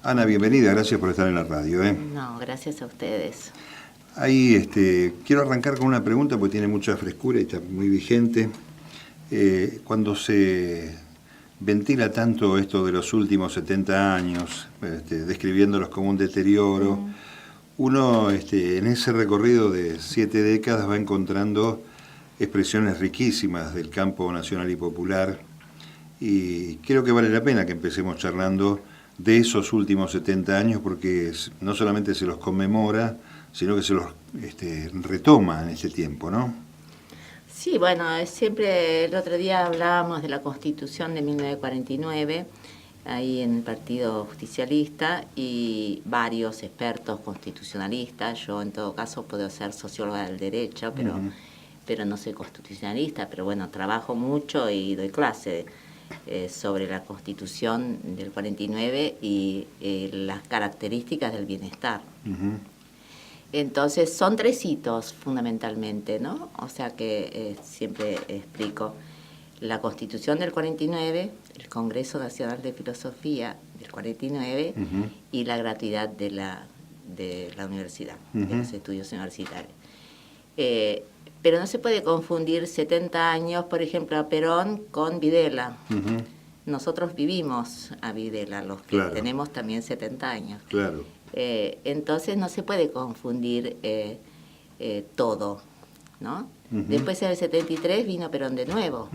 Ana, bienvenida, gracias por estar en la radio. No, gracias a ustedes. Ahí quiero arrancar con una pregunta porque tiene mucha frescura y está muy vigente. Cuando se ventila tanto esto de los últimos 70 años, describiéndolos como un deterioro, uno en ese recorrido de 7 décadas va encontrando expresiones riquísimas del campo nacional y popular, y creo que vale la pena que empecemos charlando de esos últimos 70 años, porque no solamente se los conmemora, sino que se los retoma en este tiempo, ¿no? Sí, bueno, siempre el otro día hablábamos de la Constitución de 1949, ahí en el Partido Justicialista, y varios expertos constitucionalistas. Yo en todo caso puedo ser socióloga del derecho, pero no soy constitucionalista, pero bueno, trabajo mucho y doy clase sobre la Constitución del 49 y las características del bienestar. Entonces son 3 hitos fundamentalmente, ¿no? O sea que siempre explico: la Constitución del 49, el Congreso Nacional de Filosofía del 49 y la gratuidad de la universidad, de los estudios universitarios. Pero no se puede confundir 70 años, por ejemplo, a Perón con Videla. Nosotros vivimos a Videla, los que tenemos también 70 años. Claro. Entonces no se puede confundir todo, ¿no? Después en el 73 vino Perón de nuevo.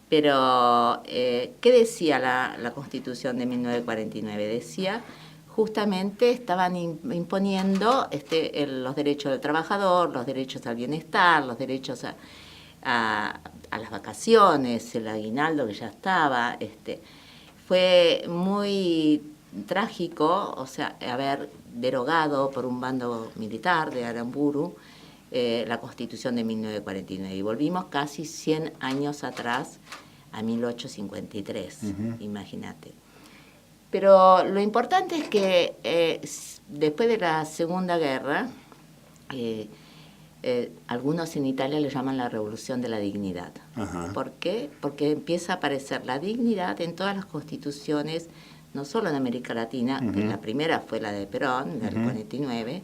Pero, ¿qué decía la Constitución de 1949? Decía, justamente estaban imponiendo los derechos del trabajador, los derechos al bienestar, los derechos a las vacaciones, el aguinaldo que ya estaba. Fue muy trágico, o sea, haber derogado por un bando militar de Aramburu la Constitución de 1949. Y volvimos casi 100 años atrás, a 1853, imagínate. Pero lo importante es que después de la Segunda Guerra, algunos en Italia le llaman la Revolución de la Dignidad. ¿Por qué? Porque empieza a aparecer la dignidad en todas las constituciones, no solo en América Latina, que la primera fue la de Perón, del 49,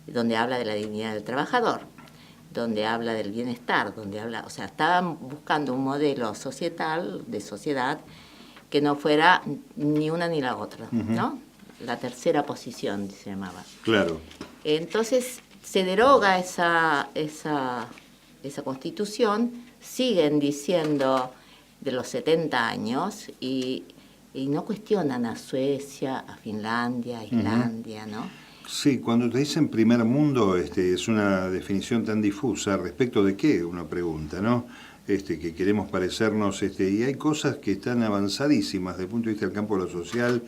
donde habla de la dignidad del trabajador, donde habla del bienestar, donde habla, o sea, estaban buscando un modelo societal, de sociedad, que no fuera ni una ni la otra, ¿no? La tercera posición se llamaba. Claro. Entonces se deroga esa Constitución, siguen diciendo de los 70 años y no cuestionan a Suecia, a Finlandia, a Islandia, ¿no? Sí, cuando te dicen primer mundo, es una definición tan difusa. ¿Respecto de qué? Uno pregunta, ¿no? Que queremos parecernos, y hay cosas que están avanzadísimas desde el punto de vista del campo de lo social,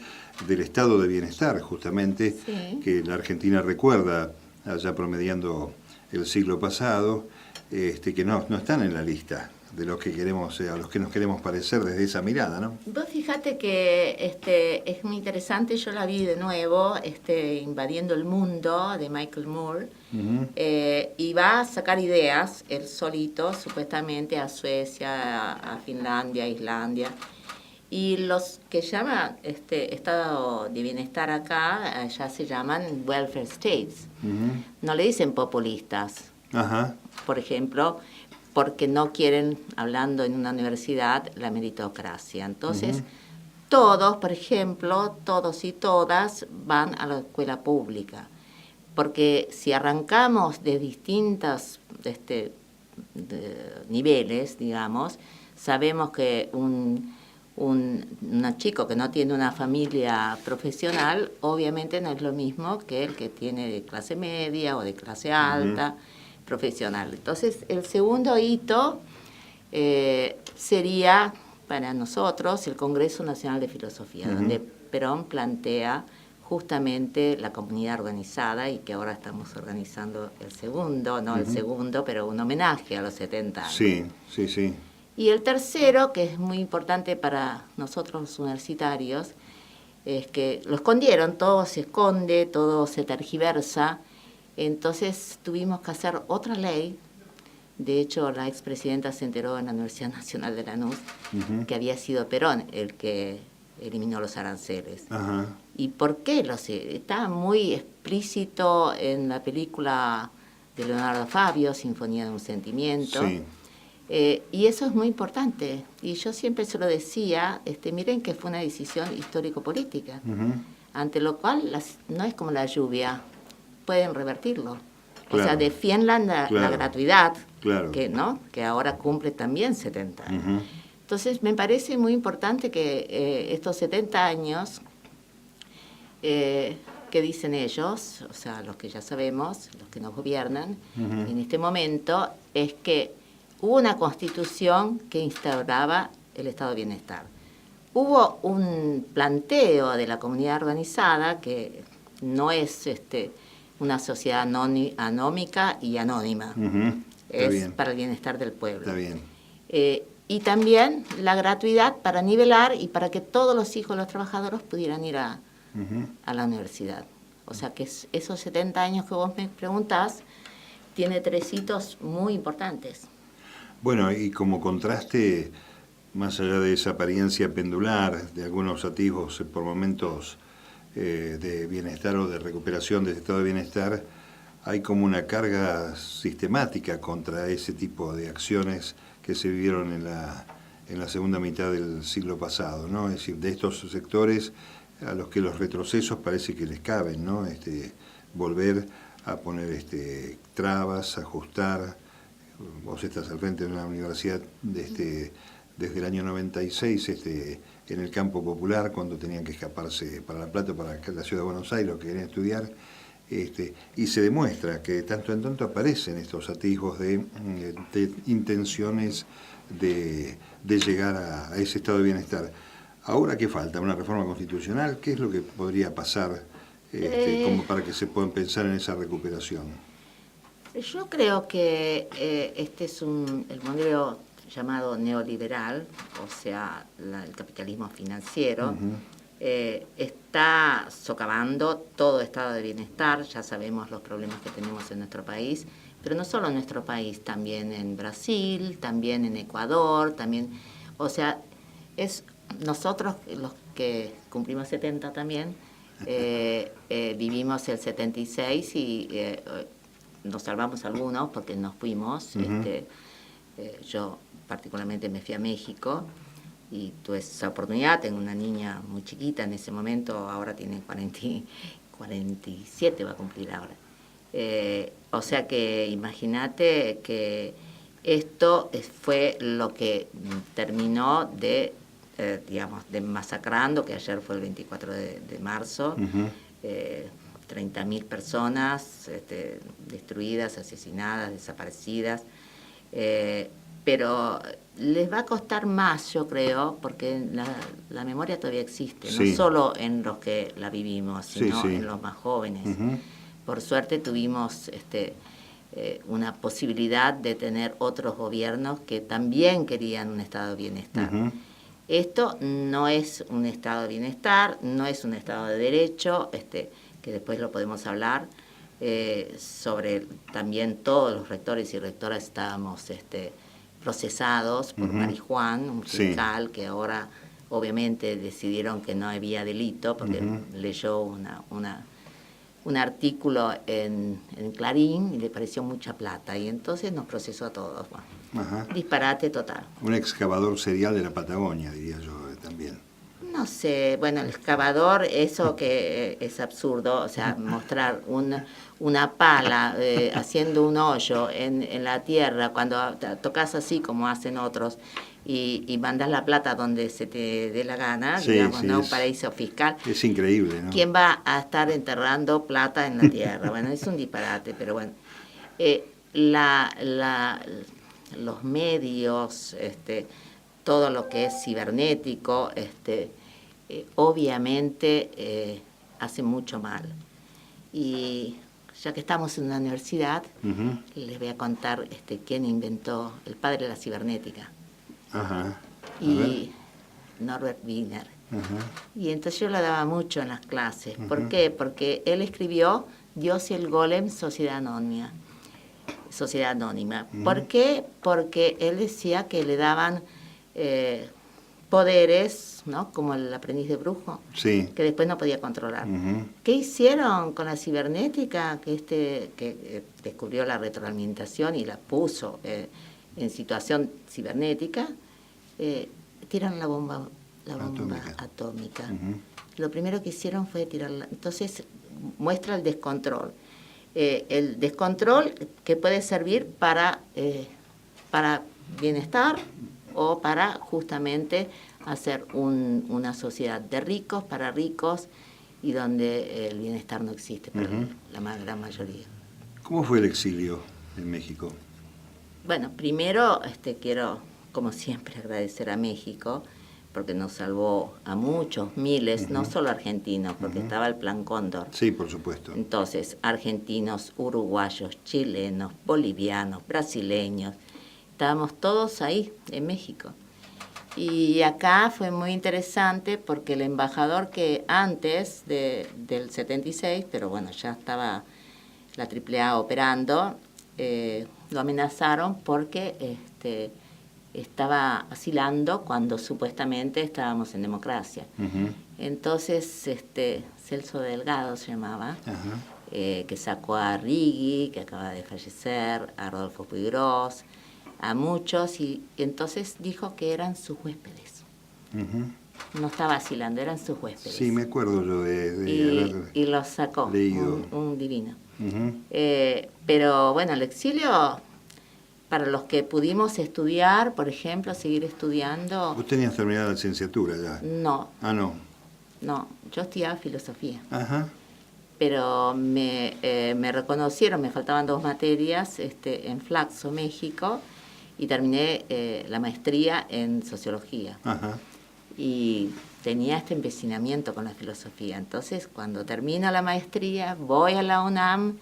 del estado de bienestar, justamente, que la Argentina recuerda allá promediando el siglo pasado, que no están en la lista de los que queremos, a los que nos queremos parecer desde esa mirada, ¿no? Vos fíjate que es muy interesante, yo la vi de nuevo, Invadiendo el Mundo, de Michael Moore, y va a sacar ideas, él solito, supuestamente, a Suecia, a Finlandia, a Islandia, y los que llaman estado de bienestar acá, ya se llaman welfare states, no le dicen populistas, por ejemplo, porque no quieren, hablando en una universidad, la meritocracia. Entonces, todos, por ejemplo, todos y todas van a la escuela pública. Porque si arrancamos de distintos niveles, digamos, sabemos que un chico que no tiene una familia profesional, obviamente no es lo mismo que el que tiene de clase media o de clase alta, profesional. Entonces, el segundo hito sería para nosotros el Congreso Nacional de Filosofía, donde Perón plantea justamente la comunidad organizada, y que ahora estamos organizando el segundo, no el segundo, pero un homenaje a los 70 años. Sí. Y el tercero, que es muy importante para nosotros los universitarios, es que lo escondieron, todo se esconde, todo se tergiversa. Entonces tuvimos que hacer otra ley. De hecho, la expresidenta se enteró en la Universidad Nacional de Lanús que había sido Perón el que eliminó los aranceles. ¿Y por qué? Está muy explícito en la película de Leonardo Fabio, Sinfonía de un Sentimiento. Sí. Y eso es muy importante. Y yo siempre se lo decía, miren que fue una decisión histórico-política, ante lo cual no es como la lluvia, pueden revertirlo. Claro. O sea, defiendan la gratuidad, claro. que ahora cumple también 70 años. Entonces, me parece muy importante que estos 70 años, que dicen ellos, o sea, los que ya sabemos, los que nos gobiernan, en este momento, es que hubo una constitución que instauraba el estado de bienestar. Hubo un planteo de la comunidad organizada que no es una sociedad anómica y anónima. Es bien. Para el bienestar del pueblo. Está bien. Y también la gratuidad para nivelar y para que todos los hijos de los trabajadores pudieran ir a la universidad. O sea que esos 70 años que vos me preguntás, tiene 3 hitos muy importantes. Bueno, y como contraste, más allá de esa apariencia pendular, de algunos atisbos por momentos de bienestar o de recuperación de ese estado de bienestar, hay como una carga sistemática contra ese tipo de acciones que se vivieron en la segunda mitad del siglo pasado, ¿no? Es decir, de estos sectores a los que los retrocesos parece que les caben, ¿no? Volver a poner trabas, ajustar. Vos estás al frente de una universidad desde el año 96 en el campo popular, cuando tenían que escaparse para La Plata, para la ciudad de Buenos Aires, los que querían estudiar. Y se demuestra que de tanto en tanto aparecen estos atisbos de intenciones de llegar a ese estado de bienestar. Ahora, ¿qué falta? ¿Una reforma constitucional? ¿Qué es lo que podría pasar como para que se puedan pensar en esa recuperación? Yo creo que este es el modelo llamado neoliberal, o sea, el capitalismo financiero, está socavando todo estado de bienestar. Ya sabemos los problemas que tenemos en nuestro país, pero no solo en nuestro país, también en Brasil, también en Ecuador, también, o sea, nosotros los que cumplimos 70 también, vivimos el 76 y nos salvamos algunos porque nos fuimos. Yo particularmente me fui a México y tuve esa oportunidad. Tengo una niña muy chiquita en ese momento, ahora tiene 47, va a cumplir ahora. O sea que imagínate que esto fue lo que terminó de masacrando, que ayer fue el 24 de marzo, 30.000 personas destruidas, asesinadas, desaparecidas, pero les va a costar más, yo creo, porque la memoria todavía existe, no solo en los que la vivimos, sino en los más jóvenes. Por suerte tuvimos una posibilidad de tener otros gobiernos que también querían un estado de bienestar. Esto no es un estado de bienestar, no es un estado de derecho, que después lo podemos hablar, sobre también todos los rectores y rectoras estábamos procesados por Marijuán, un fiscal que ahora obviamente decidieron que no había delito porque leyó un artículo en Clarín y le pareció mucha plata y entonces nos procesó a todos. Bueno, disparate total. Un excavador serial de la Patagonia, diría yo también. No sé, bueno, el excavador, eso que es absurdo, o sea, mostrar una pala haciendo un hoyo en la tierra, cuando tocas así como hacen otros, y mandas la plata donde se te dé la gana, digamos, ¿no? Un paraíso fiscal. Es increíble, ¿no? ¿Quién va a estar enterrando plata en la tierra? Bueno, es un disparate, pero bueno. Los medios, todo lo que es cibernético, obviamente hace mucho mal. Y ya que estamos en una universidad, les voy a contar quién inventó el padre de la cibernética. Y Norbert Wiener. Y entonces yo lo daba mucho en las clases. ¿Por qué? Porque él escribió Dios y el Golem, Sociedad Anónima. ¿Por qué? Porque él decía que le daban poderes, ¿no? Como el aprendiz de brujo, Sí. que después no podía controlar. Ujú. ¿Qué hicieron con la cibernética? Que descubrió la retroalimentación y la puso en situación cibernética, tiran la bomba atómica. Ujú. Lo primero que hicieron fue tirarla. Entonces muestra el descontrol. El descontrol que puede servir para bienestar o para justamente hacer una sociedad de ricos para ricos y donde el bienestar no existe para la gran mayoría. ¿Cómo fue el exilio en México? Bueno, primero quiero, como siempre, agradecer a México porque nos salvó a muchos, miles, no solo argentinos, porque estaba el Plan Cóndor. Sí, por supuesto. Entonces, argentinos, uruguayos, chilenos, bolivianos, brasileños, estábamos todos ahí, en México. Y acá fue muy interesante porque el embajador que antes del 76, pero bueno, ya estaba la AAA operando, lo amenazaron porque estaba vacilando cuando supuestamente estábamos en democracia. Ujú. Entonces, Celso Delgado se llamaba, que sacó a Rigui, que acaba de fallecer, a Rodolfo Puigros, a muchos, y entonces dijo que eran sus huéspedes. Ujú. No estaba vacilando, eran sus huéspedes. Sí, me acuerdo yo y los sacó, leído. un divino. Ujú. Pero bueno, el exilio, para los que pudimos estudiar, por ejemplo, seguir estudiando, Vos tenías terminada la licenciatura ya. no, No. yo estudiaba filosofía. Ajá. Pero me reconocieron, me faltaban 2 materias en Flaxo, México, y terminé la maestría en sociología. Ajá. Y tenía este empecinamiento con la filosofía. Entonces, cuando termino la maestría, voy a la UNAM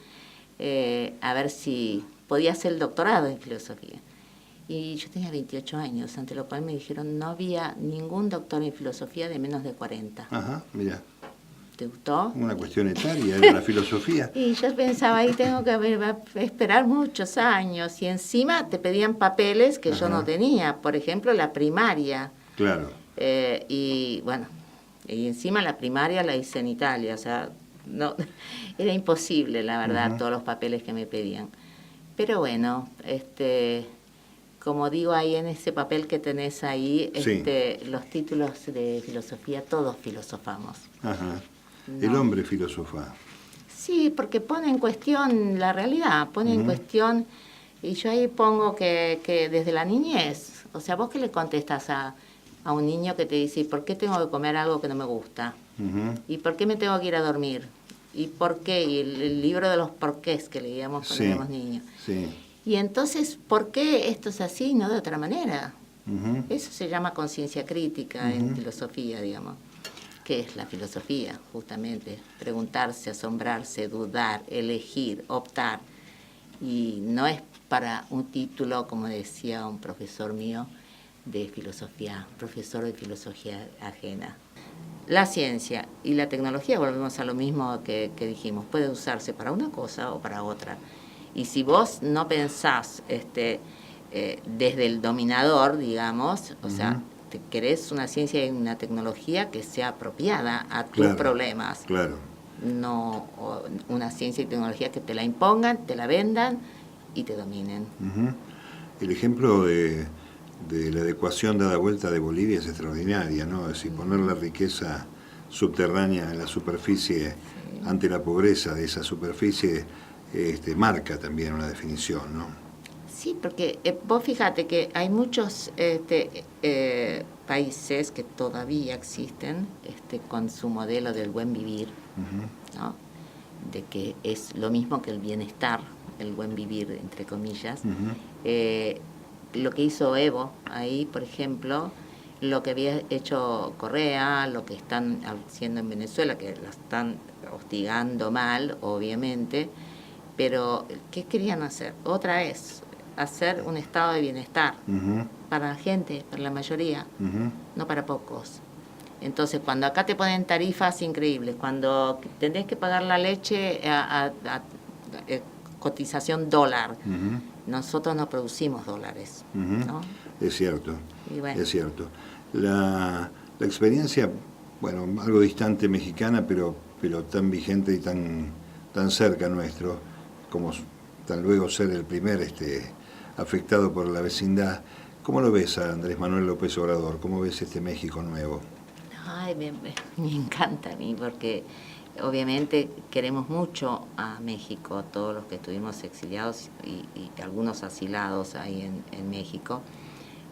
a ver si podía hacer el doctorado en filosofía. Y yo tenía 28 años, ante lo cual me dijeron no había ningún doctor en filosofía de menos de 40. Ajá, mira. ¿Te gustó? Una cuestión etaria de la filosofía. Y yo pensaba, ahí tengo que esperar muchos años. Y encima te pedían papeles que yo no tenía. Por ejemplo, la primaria. Claro. Y bueno, y encima la primaria la hice en Italia. O sea, no, era imposible, la verdad, todos los papeles que me pedían. Pero bueno, como digo ahí en ese papel que tenés ahí, Sí. Los títulos de filosofía, todos filosofamos. Ajá. No. El hombre filosofa. Sí, porque pone en cuestión la realidad, pone en cuestión, y yo ahí pongo que desde la niñez, o sea, vos qué le contestas a un niño que te dice, ¿y por qué tengo que comer algo que no me gusta? Ujú. ¿Y por qué me tengo que ir a dormir? ¿Y por qué? Y el libro de los porqués que leíamos cuando éramos niños. Sí. Y entonces, ¿por qué esto es así y no de otra manera? Ujú. Eso se llama conciencia crítica en filosofía, digamos. ¿Qué es la filosofía? Justamente, preguntarse, asombrarse, dudar, elegir, optar. Y no es para un título, como decía un profesor mío de filosofía, profesor de filosofía ajena. La ciencia y la tecnología, volvemos a lo mismo que dijimos, puede usarse para una cosa o para otra. Y si vos no pensás desde el dominador, digamos, o sea, te querés una ciencia y una tecnología que sea apropiada a tus problemas. Claro. No una ciencia y tecnología que te la impongan, te la vendan y te dominen. Ujú. El ejemplo de la adecuación dada vuelta de Bolivia es extraordinaria, ¿no? Es decir, poner la riqueza subterránea en la superficie ante la pobreza de esa superficie marca también una definición, ¿no? Sí, porque vos fíjate que hay muchos países que todavía existen con su modelo del buen vivir, ¿no? De que es lo mismo que el bienestar, el buen vivir, entre comillas. Lo que hizo Evo ahí, por ejemplo, lo que había hecho Correa, lo que están haciendo en Venezuela, que la están hostigando mal, obviamente, pero ¿qué querían hacer? Otra vez, hacer un estado de bienestar para la gente, para la mayoría, no para pocos. Entonces, cuando acá te ponen tarifas increíbles, cuando tenés que pagar la leche a cotización dólar, nosotros no producimos dólares, ¿no? Es cierto, Y bueno. es cierto. La experiencia, bueno, algo distante mexicana, pero tan vigente y tan cerca nuestro, como tan luego ser el primer afectado por la vecindad. ¿Cómo lo ves a Andrés Manuel López Obrador? ¿Cómo ves este México nuevo? Ay, me encanta a mí porque obviamente queremos mucho a México, todos los que estuvimos exiliados y algunos asilados ahí en México,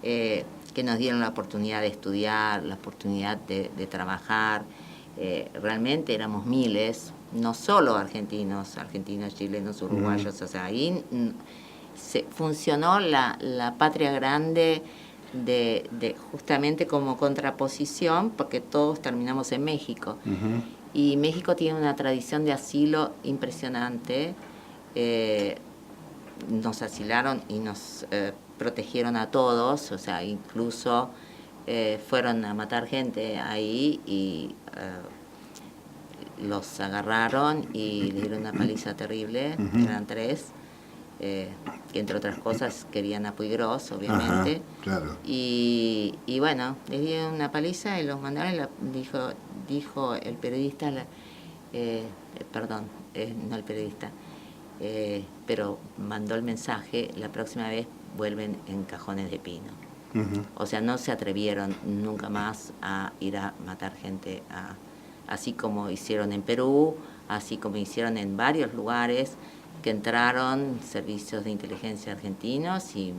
que nos dieron la oportunidad de estudiar, la oportunidad de trabajar. Realmente éramos miles, no solo argentinos, chilenos, uruguayos, o sea, ahí funcionó la patria grande de justamente como contraposición, porque todos terminamos en México. Uh-huh. Y México tiene una tradición de asilo impresionante. Nos asilaron y nos protegieron a todos, o sea, incluso fueron a matar gente ahí y los agarraron y le dieron una paliza terrible. Uh-huh. Eran 3. Que entre otras cosas querían a Puigros, obviamente. Ajá, claro. Y bueno, les dieron una paliza y los mandaron, dijo el periodista, no el periodista, pero mandó el mensaje: la próxima vez vuelven en cajones de pino. Uh-huh. O sea, no se atrevieron nunca más a ir a matar gente, así como hicieron en Perú, así como hicieron en varios lugares, que entraron servicios de inteligencia argentinos y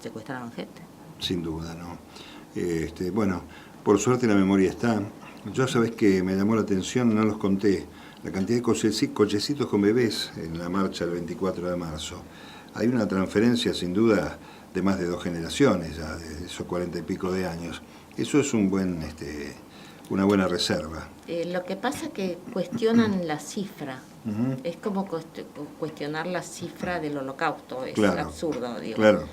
secuestraron gente. Sin duda, ¿no? Bueno, por suerte la memoria está. Yo, sabés que me llamó la atención, no los conté, la cantidad de cochecitos con bebés en la marcha del 24 de marzo. Hay una transferencia, sin duda, de más de 2 generaciones ya, de esos 40 y pico de años. Eso es una buena reserva. Lo que pasa es que cuestionan la cifra. Uh-huh. Es como cuestionar la cifra del Holocausto. Es claro, absurdo, digo. Claro.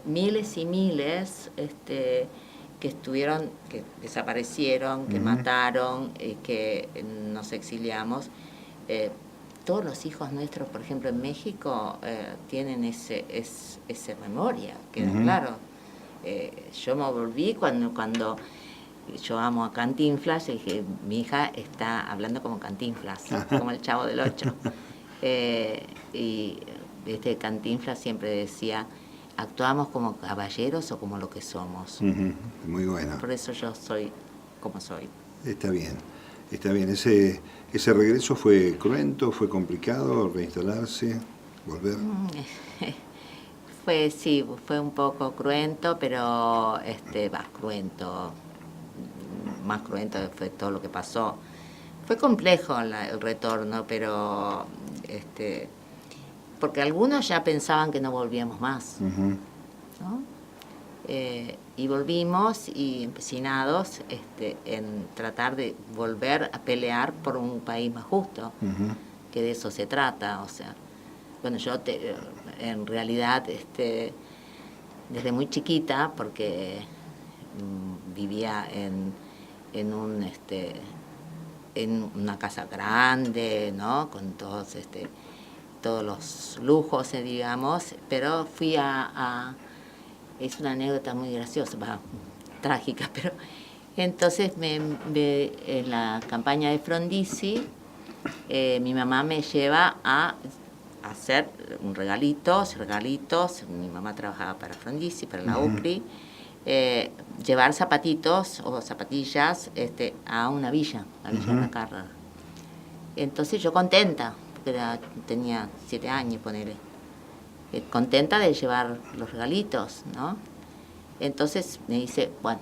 Miles y miles que estuvieron, que desaparecieron, que uh-huh. mataron, que nos exiliamos. Todos los hijos nuestros, por ejemplo, en México, tienen esa memoria, queda uh-huh. claro. Yo me volví cuando yo amo a Cantinflas y dije: mi hija está hablando como Cantinflas, como el Chavo del Ocho. Y Cantinflas siempre decía: actuamos como caballeros o como lo que somos. Uh-huh. Muy bueno. Por eso yo soy como soy. Está bien. Ese regreso fue cruento, fue complicado, reinstalarse, volver. Fue un poco cruento, pero cruento. Más cruento fue todo lo que pasó. Fue complejo el retorno, pero porque algunos ya pensaban que no volvíamos más, uh-huh. ¿no? Y volvimos y empecinados en tratar de volver a pelear por un país más justo, uh-huh. que de eso se trata. O sea, bueno, yo en realidad desde muy chiquita, porque vivía en una casa grande, ¿no? Con todos los lujos, digamos, pero fui es una anécdota muy graciosa, trágica, pero entonces en la campaña de Frondizi, mi mamá me lleva a hacer regalitos, mi mamá trabajaba para Frondizi, para la UCRI, llevar zapatitos o zapatillas a una villa, la Villa uh-huh. Macarra. Entonces yo contenta, porque tenía 7 años, ponele, contenta de llevar los regalitos, ¿no? Entonces me dice: bueno,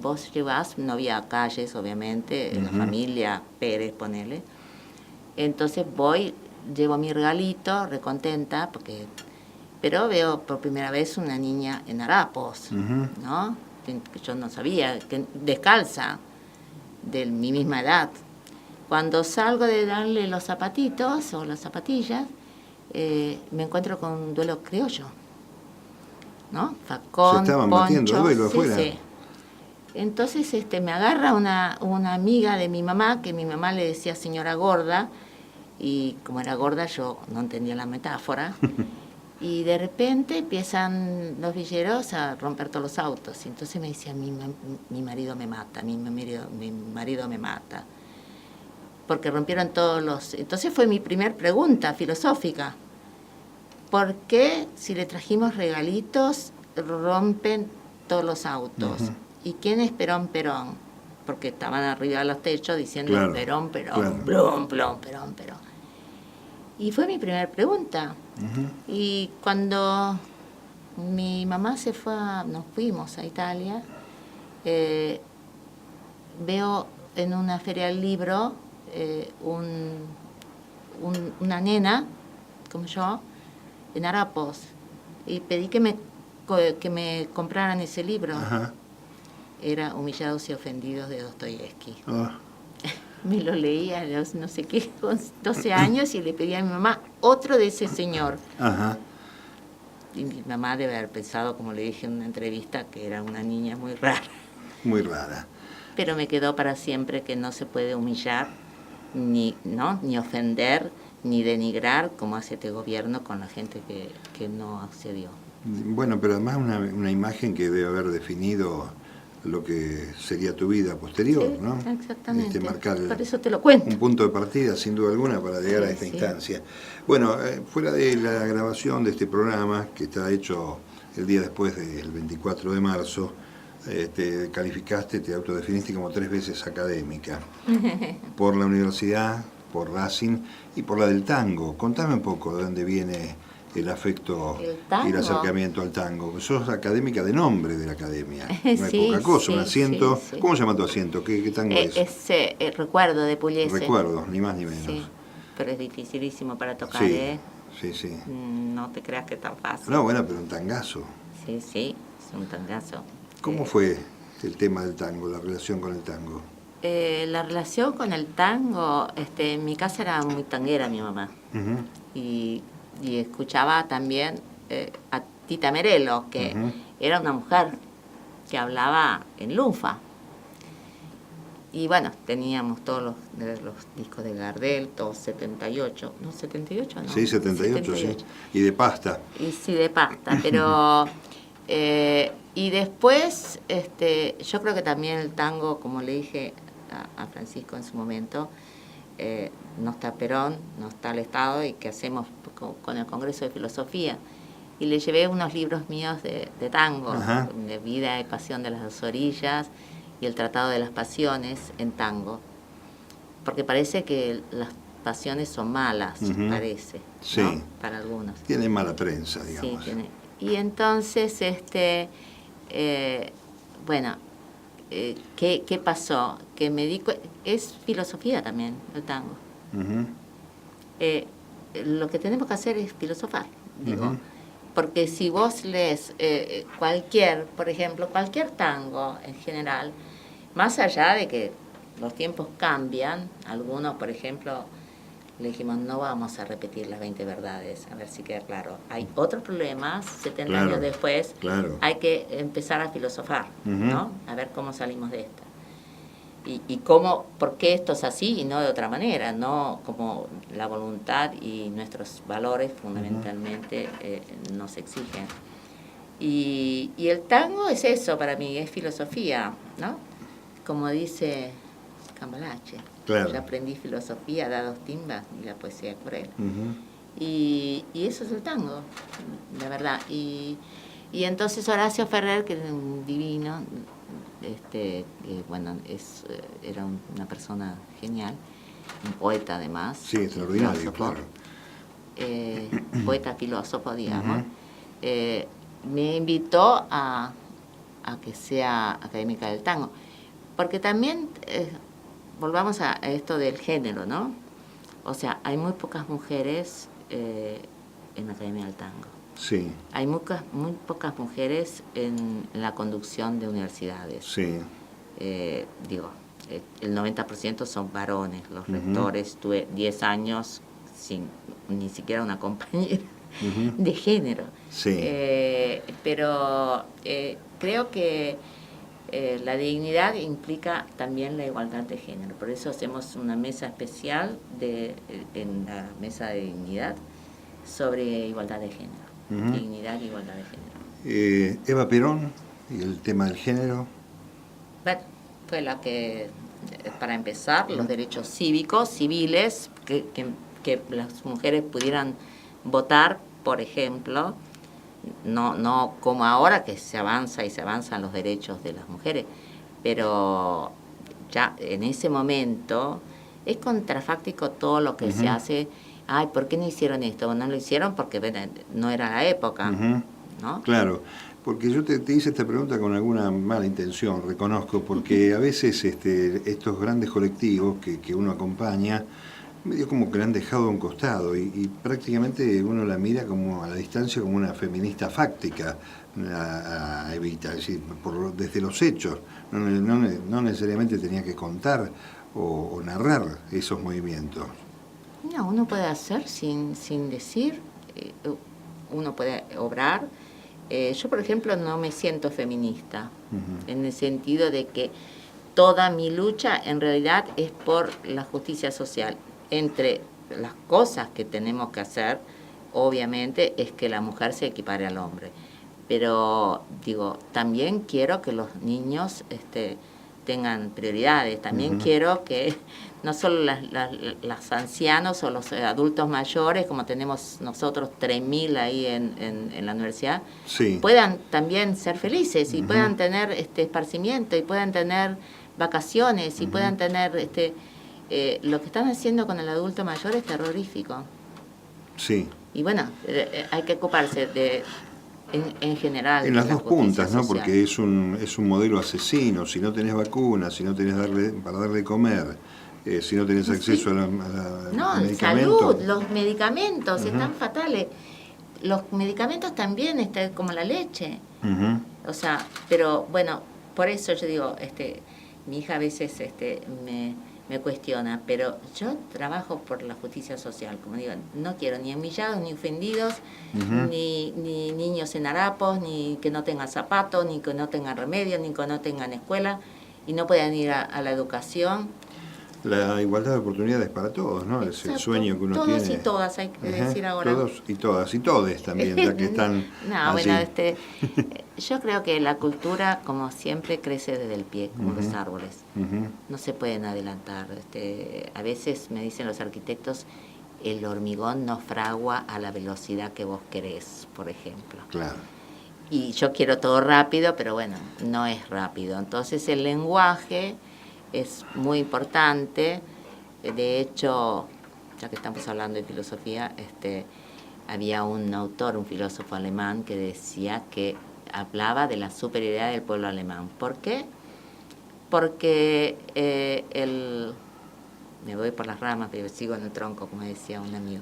vos llevás, no había calles, obviamente, uh-huh. la familia Pérez, ponele. Entonces llevo mi regalito, recontenta, pero veo por primera vez una niña en harapos, uh-huh. ¿no? Que yo no sabía, descalza, de mi misma edad. Cuando salgo de darle los zapatitos o las zapatillas, me encuentro con un duelo criollo, ¿no? Facón, se estaban poncho, batiendo duelo afuera. Sí. Entonces me agarra una amiga de mi mamá, que mi mamá le decía señora gorda, y como era gorda yo no entendía la metáfora, Y de repente empiezan los villeros a romper todos los autos. Y entonces me decía, mi marido me mata, mi marido me mata. Porque rompieron todos los... Entonces fue mi primer pregunta filosófica. ¿Por qué si le trajimos regalitos rompen todos los autos? Uh-huh. ¿Y quién es Perón Perón? Porque estaban arriba de los techos diciendo claro, Perón Perón, claro. Plum, plum, Perón Perón. Y fue mi primera pregunta. Uh-huh. Y cuando mi mamá se fue, nos fuimos a Italia, veo en una feria del libro una nena, como yo, en harapos, y pedí que me compraran ese libro. Uh-huh. Era Humillados y Ofendidos de Dostoyevsky. Oh. Me lo leía a los no sé qué, con 12 años, y le pedí a mi mamá otro de ese señor. Uh-huh. Y mi mamá debe haber pensado, como le dije en una entrevista, que era una niña muy rara. Muy rara. Pero me quedó para siempre que no se puede humillar, ni ofender, ni denigrar, como hace este gobierno con la gente que no accedió. Bueno, pero además una imagen que debe haber definido lo que sería tu vida posterior, sí, ¿no? Exactamente. Marcar por eso te lo cuento. Un punto de partida, sin duda alguna, para llegar a esta instancia. Bueno, fuera de la grabación de este programa, que está hecho el día después del 24 de marzo, te calificaste, te autodefiniste como 3 veces académica, por la universidad, por Racing y por la del tango. Contame un poco de dónde viene el afecto y el acercamiento al tango. Sos académica de nombre de la academia, no es sí, poca cosa, sí, un asiento. Sí, sí. ¿Cómo se llama tu asiento? ¿Qué tango es? Es Recuerdo de Pugliese. Recuerdo, ni más ni menos. Sí, pero es dificilísimo para tocar, sí, ¿eh? Sí, sí. No te creas que es tan fácil. No, bueno, pero un tangazo. Sí, es un tangazo. ¿Cómo fue el tema del tango, la relación con el tango? La relación con el tango, en mi casa era muy tanguera mi mamá. Uh-huh. Y escuchaba también a Tita Merelo, que uh-huh. era una mujer que hablaba en lunfa. Y bueno, teníamos todos los discos de Gardel, todos 78. No, 78, ¿no? Sí, 78, sí. Y de pasta. Y sí, de pasta, pero... y después, yo creo que también el tango, como le dije a Francisco en su momento, no está Perón, no está el Estado, y qué hacemos con el Congreso de Filosofía. Y le llevé unos libros míos de tango, uh-huh. de Vida y Pasión de las Dos Orillas y el Tratado de las Pasiones en tango. Porque parece que las pasiones son malas, uh-huh. parece, sí. ¿no? Para algunos. Tiene mala prensa, digamos. Sí, tiene. Y entonces, bueno, ¿qué pasó? Que me di es filosofía también, el tango. Uh-huh. Lo que tenemos que hacer es filosofar, digo. Uh-huh. Porque si vos lees por ejemplo, cualquier tango en general, más allá de que los tiempos cambian, algunos, por ejemplo, le dijimos, no vamos a repetir las 20 verdades, a ver si queda claro. Hay otros problemas, 70 claro, años después, claro. Hay que empezar a filosofar, uh-huh. ¿no? A ver cómo salimos de esta. Y cómo, por qué esto es así y no de otra manera, no como la voluntad y nuestros valores fundamentalmente nos exigen. Y el tango es eso para mí, es filosofía, ¿no? Como dice Cambalache. Claro. Yo aprendí filosofía, da 2 timbas y la poesía cruel. Uh-huh. Y eso es el tango, la verdad. Y entonces Horacio Ferrer, que es un divino, bueno, era una persona genial, un poeta además. Sí, extraordinario, claro. Poeta filósofo, digamos. Uh-huh. Me invitó a que sea académica del tango, porque también... volvamos a esto del género, ¿no? O sea, hay muy pocas mujeres en la Academia del Tango. Sí. Hay muy pocas mujeres en la conducción de universidades. Sí. El 90% son varones. Los uh-huh. rectores, tuve 10 años sin ni siquiera una compañera uh-huh. de género. Sí. Pero creo que la dignidad implica también la igualdad de género. Por eso hacemos una mesa especial en la mesa de dignidad sobre igualdad de género. dignidad e igualdad de género. Eva Perón y el tema del género. Bueno, fue la que, para empezar, los derechos cívicos, civiles, que las mujeres pudieran votar, por ejemplo, no como ahora que se avanza y se avanzan los derechos de las mujeres, pero ya en ese momento es contrafáctico todo lo que se hace. Ay, ¿por qué no hicieron esto? No lo hicieron porque no era la época, ¿no? Claro, porque yo te hice esta pregunta con alguna mala intención, reconozco, porque a veces estos grandes colectivos que uno acompaña, medio como que la han dejado a un costado y prácticamente uno la mira como a la distancia como una feminista fáctica a Evita, es decir, desde los hechos, no necesariamente tenía que contar o narrar esos movimientos. No, uno puede hacer sin decir, uno puede obrar. Yo, por ejemplo, no me siento feminista, en el sentido de que toda mi lucha en realidad es por la justicia social. Entre las cosas que tenemos que hacer, obviamente, es que la mujer se equipare al hombre. Pero, digo, también quiero que los niños tengan prioridades. También quiero que no solo las ancianos o los adultos mayores, como tenemos nosotros 3.000 ahí en la universidad, puedan también ser felices y puedan tener esparcimiento y puedan tener vacaciones y puedan tener... lo que están haciendo con el adulto mayor es terrorífico. Sí. Y bueno, hay que ocuparse en general. En las dos puntas, ¿no? social. Porque es un modelo asesino. Si no tenés vacunas, si no tenés para darle de comer, si no tenés acceso a la medicamentos. Salud, los medicamentos están fatales. Los medicamentos también, como la leche. O sea, pero bueno, por eso yo digo, mi hija a veces me cuestiona, pero yo trabajo por la justicia social, como digo, no quiero ni humillados, ni ofendidos, ni niños en harapos, ni que no tengan zapatos, ni que no tengan remedio, ni que no tengan escuela, y no puedan ir a la educación. La igualdad de oportunidades para todos, ¿no? Exacto. Es el sueño que uno tiene. Todos y todas, hay que decir ahora. Todos y todas, y todes también, ya que están allí. Bueno, yo creo que la cultura, como siempre, crece desde el pie, como los árboles. No se pueden adelantar. A veces me dicen los arquitectos, el hormigón no fragua a la velocidad que vos querés, por ejemplo. Claro. Y yo quiero todo rápido, pero bueno, no es rápido. Entonces el lenguaje es muy importante. De hecho, ya que estamos hablando de filosofía, había un autor, un filósofo alemán, que decía que hablaba de la superioridad del pueblo alemán. ¿Por qué? Porque me voy por las ramas, pero sigo en el tronco, como decía un amigo.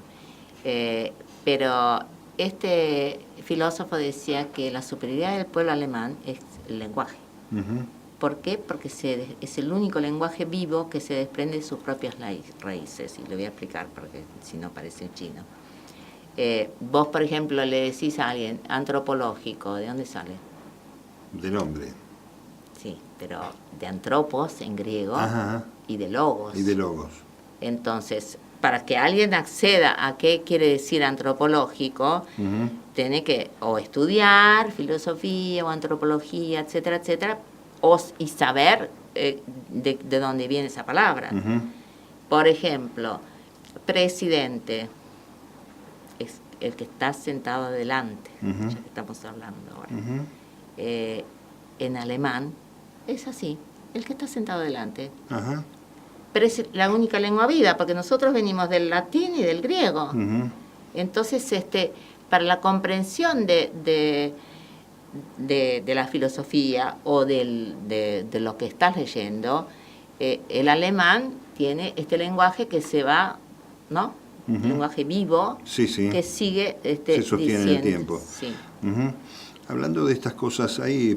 Pero este filósofo decía que la superioridad del pueblo alemán es el lenguaje. ¿Por qué? Porque es el único lenguaje vivo que se desprende de sus propias raíces. Y le voy a explicar, porque si no parece un chino. Vos, por ejemplo, le decís a alguien antropológico, ¿de dónde sale? Del hombre. Sí, pero de antropos en griego. Y de logos. Y de logos. Entonces, para que alguien acceda a qué quiere decir antropológico, tiene que o estudiar filosofía o antropología, etcétera, etcétera, y saber de dónde viene esa palabra. Por ejemplo, presidente es el que está sentado adelante, ya que estamos hablando ahora. En alemán es así, el que está sentado adelante. Pero es la única lengua viva, porque nosotros venimos del latín y del griego. Entonces, para la comprensión de la filosofía o de lo que estás leyendo, el alemán tiene este lenguaje que se va, ¿no? Lenguaje vivo, que sigue se sostiene en el tiempo. Sí. Hablando de estas cosas, hay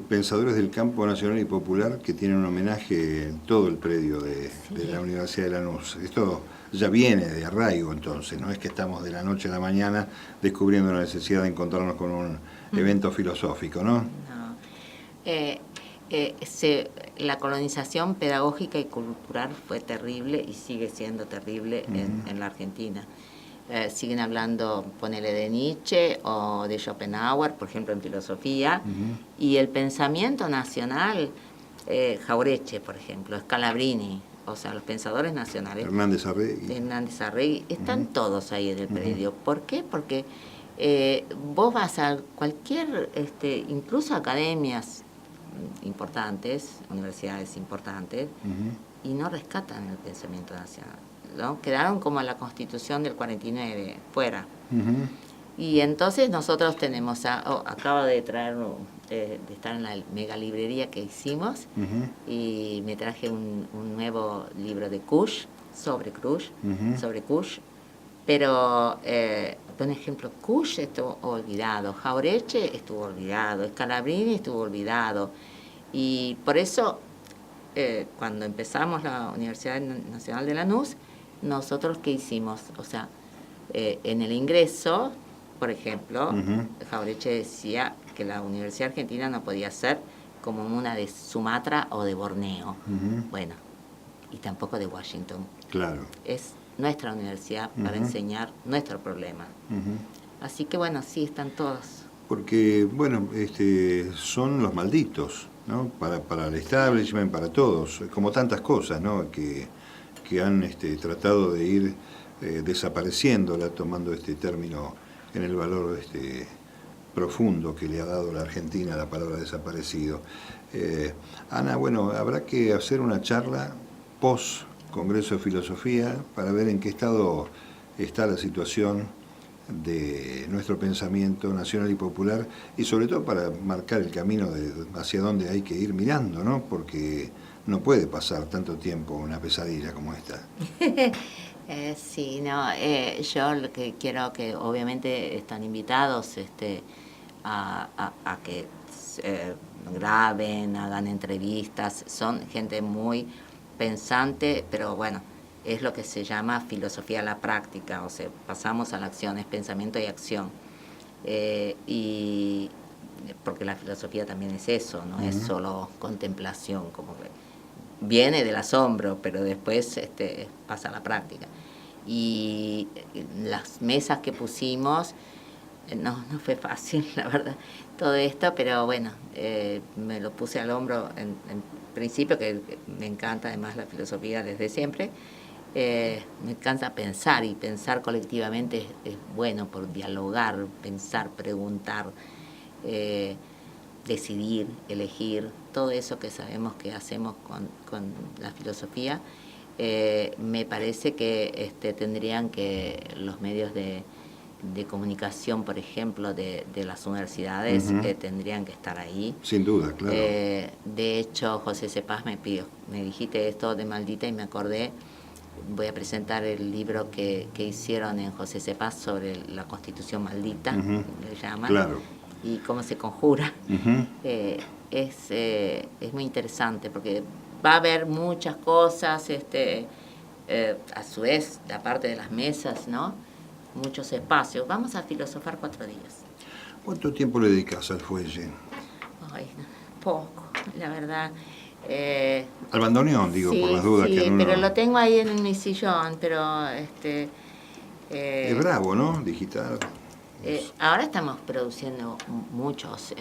pensadores del campo nacional y popular que tienen un homenaje en todo el predio de la Universidad de Lanús. Esto ya viene de arraigo, entonces, no es que estamos de la noche a la mañana descubriendo la necesidad de encontrarnos con un evento filosófico, ¿no? La colonización pedagógica y cultural fue terrible y sigue siendo terrible en la Argentina. siguen hablando, ponele, de Nietzsche o de Schopenhauer, por ejemplo, en filosofía, y el pensamiento nacional, Jauretche, por ejemplo, Scalabrini, o sea, los pensadores nacionales. Hernández Arregui. Están todos ahí en el predio. ¿Por qué? Porque vos vas a cualquier, incluso academias importantes, universidades importantes, y no rescatan el pensamiento nacional, ¿no? Quedaron como la Constitución del 49, fuera. Y entonces nosotros tenemos, acabo de traer, de estar en la mega librería que hicimos, y me traje un nuevo libro de Kusch, sobre Kusch, pero, por ejemplo, Kusch estuvo olvidado, Jauretche estuvo olvidado, Scalabrini estuvo olvidado, y por eso, cuando empezamos la Universidad Nacional de Lanús, nosotros ¿qué hicimos? O sea, en el ingreso, por ejemplo, Jauretche decía que la Universidad Argentina no podía ser como una de Sumatra o de Borneo. Bueno, y tampoco de Washington. Claro. Es nuestra universidad para enseñar nuestro problema. Así que bueno, sí, están todos. Porque, bueno, son los malditos, ¿no? Para el establishment, para todos, como tantas cosas, ¿no? Que han tratado de ir desapareciéndola, tomando este término en el valor profundo que le ha dado la Argentina la palabra desaparecido. Ana, bueno, habrá que hacer una charla post Congreso de Filosofía para ver en qué estado está la situación de nuestro pensamiento nacional y popular, y sobre todo para marcar el camino hacia dónde hay que ir mirando, ¿no? Porque no puede pasar tanto tiempo una pesadilla como esta. Sí, no, yo lo que quiero que obviamente están invitados a que graben, hagan entrevistas, son gente muy pensante, pero bueno, es lo que se llama filosofía a la práctica, o sea, pasamos a la acción, es pensamiento y acción. Y porque la filosofía también es eso, no es solo contemplación, como que viene del asombro, pero después pasa a la práctica. Y las mesas que pusimos, no fue fácil, la verdad, todo esto, pero bueno, me lo puse al hombro en principio, que me encanta además la filosofía desde siempre. Me encanta pensar, y pensar colectivamente es bueno, por dialogar, pensar, preguntar, decidir, elegir, todo eso que sabemos que hacemos con la filosofía. Me parece que tendrían que los medios de comunicación, por ejemplo, de las universidades, tendrían que estar ahí. Sin duda, claro. De hecho, José Cepaz me dijiste esto de maldita y me acordé. Voy a presentar el libro que hicieron en José Cepaz sobre la Constitución maldita, le llaman, claro. Y cómo se conjura. Es muy interesante porque va a haber muchas cosas, a su vez, aparte de las mesas, ¿no? Muchos espacios. Vamos a filosofar 4 días. ¿Cuánto tiempo le dedicas al fuelle? Ay, poco, la verdad. Al bandoneón, digo, sí, por las dudas sí, que uno... pero lo tengo ahí en mi sillón, pero es bravo, ¿no? Digital. Ahora estamos produciendo muchos,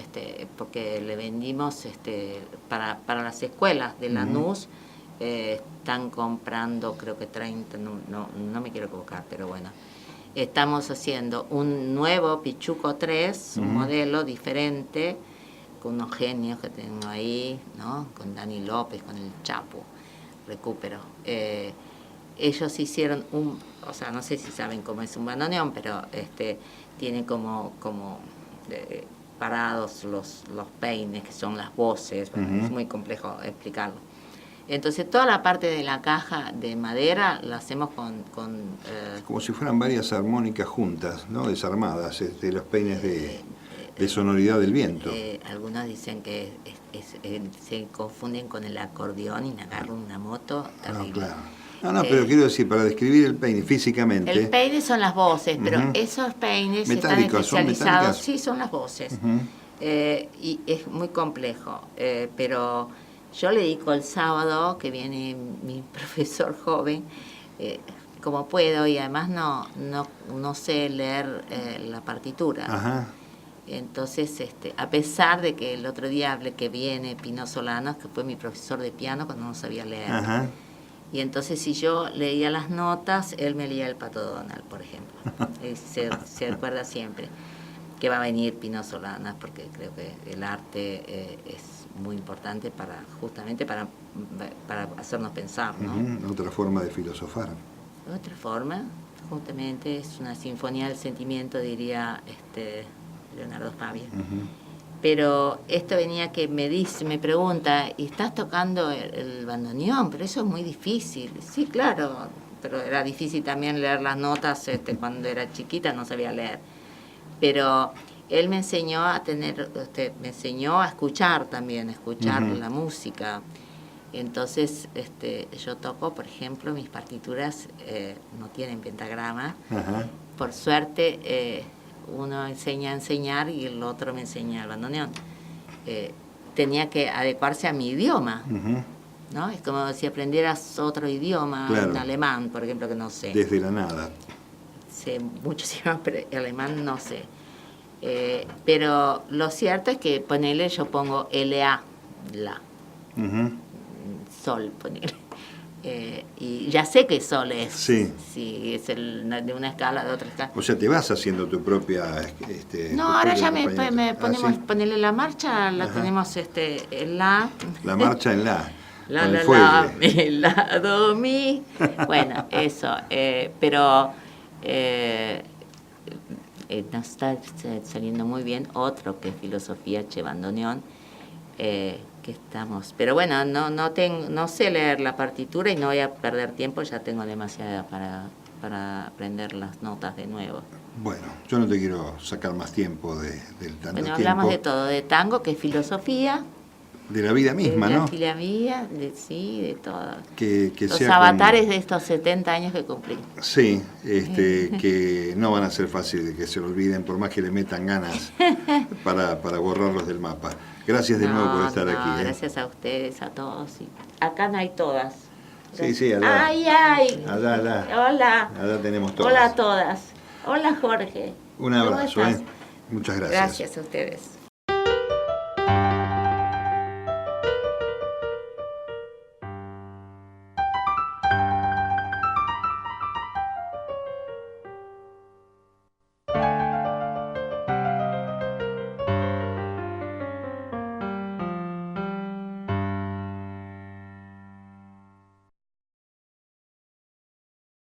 porque le vendimos para las escuelas de Lanús, están comprando creo que 30, no me quiero equivocar, pero bueno. Estamos haciendo un nuevo Pichuco 3, un modelo diferente, con unos genios que tengo ahí, ¿no? Con Dani López, con el Chapo, Recupero. Ellos hicieron o sea, no sé si saben cómo es un bandoneón, pero tiene como parados los peines, que son las voces. Bueno, es muy complejo explicarlo. Entonces toda la parte de la caja de madera la hacemos con como si fueran varias armónicas juntas, ¿no? Desarmadas, los peines de sonoridad del viento. Algunos dicen que se confunden con el acordeón y me agarro una moto terrible. Claro. Pero quiero decir, para describir el peine físicamente... El peine son las voces, pero esos peines metálicos, están especializados. ¿son sí, son las voces. Y es muy complejo, pero yo le dedico el sábado, que viene mi profesor joven, como puedo, y además no sé leer la partitura. Ajá. Entonces, a pesar de que el otro día hablé que viene Pino Solanas, que fue mi profesor de piano cuando no sabía leer. Ajá. Y entonces si yo leía las notas, él me leía el Pato Donald, por ejemplo. Se acuerda siempre que va a venir Pino Solanas, porque creo que el arte es muy importante justamente para hacernos pensar, ¿no? Otra forma de filosofar. Otra forma, justamente, es una sinfonía del sentimiento, diría Leonardo Fabio. Pero esto venía que me pregunta, ¿y estás tocando el bandoneón? Pero eso es muy difícil. Sí, claro, pero era difícil también leer las notas. Cuando era chiquita no sabía leer. Pero él me enseñó me enseñó a escuchar también, la música. Entonces, yo toco, por ejemplo, mis partituras no tienen pentagrama. Ajá. Por suerte, uno enseña a enseñar y el otro me enseña el bandoneón. Tenía que adecuarse a mi idioma, ¿no? Es como si aprendieras otro idioma, claro. Un alemán, por ejemplo, que no sé. Desde la nada. Sé muchos idiomas, pero el alemán no sé. Pero lo cierto es que ponele, yo pongo LA, la. Sol, ponele. Y ya sé que sol es. Sí. Si es de una escala, de otra escala. O sea, te vas haciendo tu propia... no, ahora ya me ponemos, ¿sí? Ponerle la marcha, la tenemos en la... La marcha en la. La, con la, el fuelle. mi, la, do, mi. Bueno, eso. Pero nos está saliendo muy bien otro que es filosofía che bandoneón. Que estamos, pero bueno, no sé leer la partitura y no voy a perder tiempo, ya tengo demasiada para aprender las notas de nuevo. Bueno, yo no te quiero sacar más tiempo del tanto Bueno, tiempo. hablamos de todo, de tango, que es filosofía. De la vida misma, ¿no? De la vida, sí, de todo. Que los sea avatares de estos 70 años que cumplí. Sí, que no van a ser fáciles de que se lo olviden, por más que le metan ganas para borrarlos del mapa. Gracias de nuevo por estar aquí. Gracias a ustedes, a todos. Acá no hay todas. Sí, allá. ¡Ay! Allá. Hola. Allá tenemos todas. Hola a todas. Hola, Jorge. Un abrazo, Muchas gracias. Gracias a ustedes.